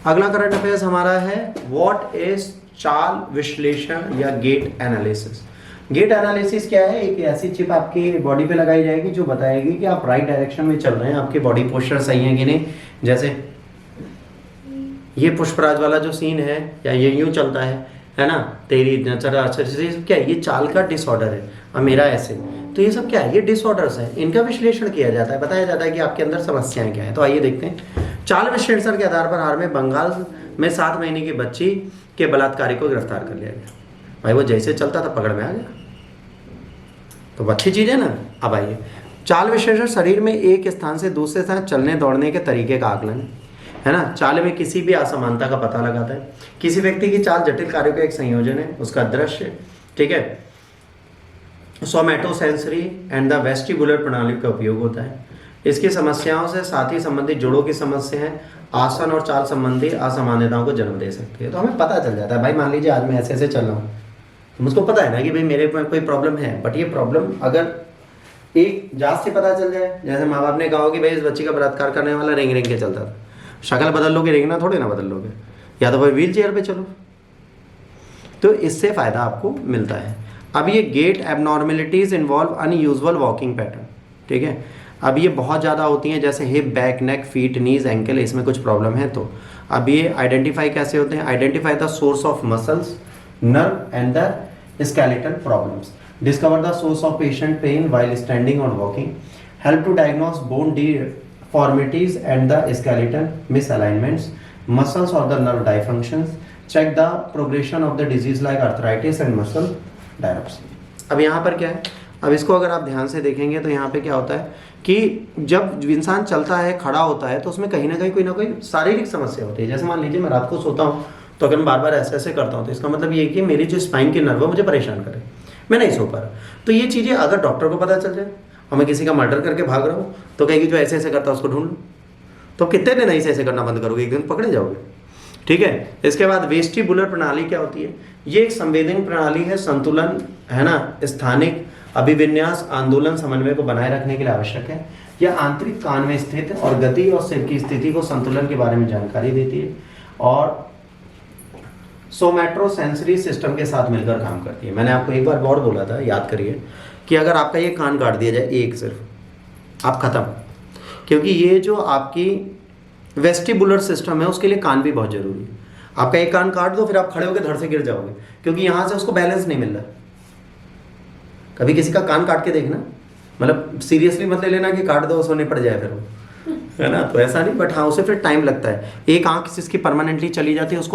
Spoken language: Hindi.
अगला करंट अफेयर्स हमारा है व्हाट इज चाल विश्लेषण या गेट एनालिसिस। गेट एनालिसिस क्या है? एक ऐसी चिप आपकी बॉडी पे लगाई जाएगी जो बताएगी कि आप राइट डायरेक्शन में चल रहे हैं, आपके बॉडी पोस्चर सही है कि नहीं। जैसे ये पुष्पराज वाला जो सीन है या ये यूं चलता है ना, तेरी नजर क्या है? ये चाल का डिसऑर्डर है। और मेरा ऐसे, तो ये सब क्या है? ये डिसऑर्डर्स है, इनका विश्लेषण किया जाता है, बताया जाता है कि आपके अंदर समस्याएं क्या है। तो आइए देखते हैं। चाल विश्लेषण के आधार पर हाल में बंगाल में 7 महीने की बच्ची के बलात्कारी को गिरफ्तार कर लिया गया। भाई वो जैसे चलता था पकड़ में आ गया, तो अच्छी चीज़ है ना। अब आइए, चाल विश्लेषण शरीर में एक स्थान से दूसरे स्थान चलने दौड़ने के तरीके का आकलन है ना। चाल में किसी भी असमानता का पता लगाता है। किसी व्यक्ति की चाल जटिल कार्यों का एक संयोजन है, उसका दृश्य, ठीक है। सोमैटोसेंसरी एंड द वेस्टिबुलर प्रणाली का उपयोग होता है। इसकी समस्याओं से साथ ही संबंधित जोड़ों की समस्याएं आसन और चाल संबंधी असामान्यताओं को जन्म दे सकती है। तो हमें पता चल जाता है, भाई मान लीजिए आज मैं ऐसे ऐसे चल रहा हूँ, तो मुझको पता है ना कि भाई मेरे में कोई प्रॉब्लम है। बट ये प्रॉब्लम अगर एक जांच से पता चल जाए, जैसे माँ बाप ने कहा कि भाई इस बच्ची का बलात्कार करने वाला रेंग रेंग के चलता था, शक्ल बदल लोगे, रेंगना थोड़ी ना बदल लोगे, या तो भाई व्हील चेयर पे चलो। तो इससे फायदा आपको मिलता है। अब ये gait abnormalities involve unusual walking pattern, ठीक है। अब ये बहुत ज़्यादा होती हैं, जैसे hip, back, neck, feet, knees, ankle, इसमें कुछ प्रॉब्लम है। तो अब ये आइडेंटिफाई कैसे होते हैं? Identify the source of muscles, nerve and the skeletal problems, discover the source of patient pain while standing और walking, help to diagnose bone deformities and the skeletal misalignments, muscles or the nerve dysfunctions, check the progression of the disease like arthritis and muscle dystrophy। अब यहाँ पर क्या है? अब इसको अगर आप ध्यान से देखेंगे तो यहाँ पे क्या होता है कि जब इंसान चलता है, खड़ा होता है, तो उसमें कहीं ना कोई शारीरिक समस्या होती है। जैसे मान लीजिए मैं रात को सोता हूँ, तो अगर मैं बार बार ऐसे ऐसे करता हूँ, तो इसका मतलब ये है कि मेरी जो स्पाइन की नर्व है मुझे परेशान करे, मैं नहीं सो पा रहा। तो ये चीज़ें अगर डॉक्टर को पता चल जाए और मैं किसी का मर्डर करके भाग रहा हूँ, तो कहेगी जो ऐसे ऐसे करता है उसको ढूंढ लो। तो कितने दिन ऐसे ऐसे करना बंद करोगे? एक दिन पकड़े जाओगे, ठीक है। इसके बाद वेस्टिबुलर प्रणाली क्या होती है? ये एक संवेदन प्रणाली है, संतुलन है ना, स्थानिक अभिविन्यास, आंदोलन, समन्वय को बनाए रखने के लिए आवश्यक है। यह आंतरिक कान में स्थित है और गति और सिर की स्थिति को, संतुलन के बारे में जानकारी देती है और सोमैट्रोसेंसरी सिस्टम के साथ मिलकर काम करती है। मैंने आपको एक बार और बोला था, याद करिए, कि अगर आपका ये कान काट दिया जाए एक सिर्फ, आप खत्म। क्योंकि ये जो आपकी वेस्टिबुलर सिस्टम है उसके लिए कान भी बहुत जरूरी है। आपका एक कान काट दो, फिर आप खड़े होकर धड़ से गिर जाओगे, क्योंकि यहाँ से उसको बैलेंस नहीं मिल रहा। कभी किसी का कान काट के देखना, मतलब सीरियसली मत ले लेना कि काट दो सोने पड़ जाए फिर वो, है ना। तो ऐसा नहीं, बट हाँ उसे फिर टाइम लगता है। एक आंख जिसकी परमानेंटली चली जाती है उसको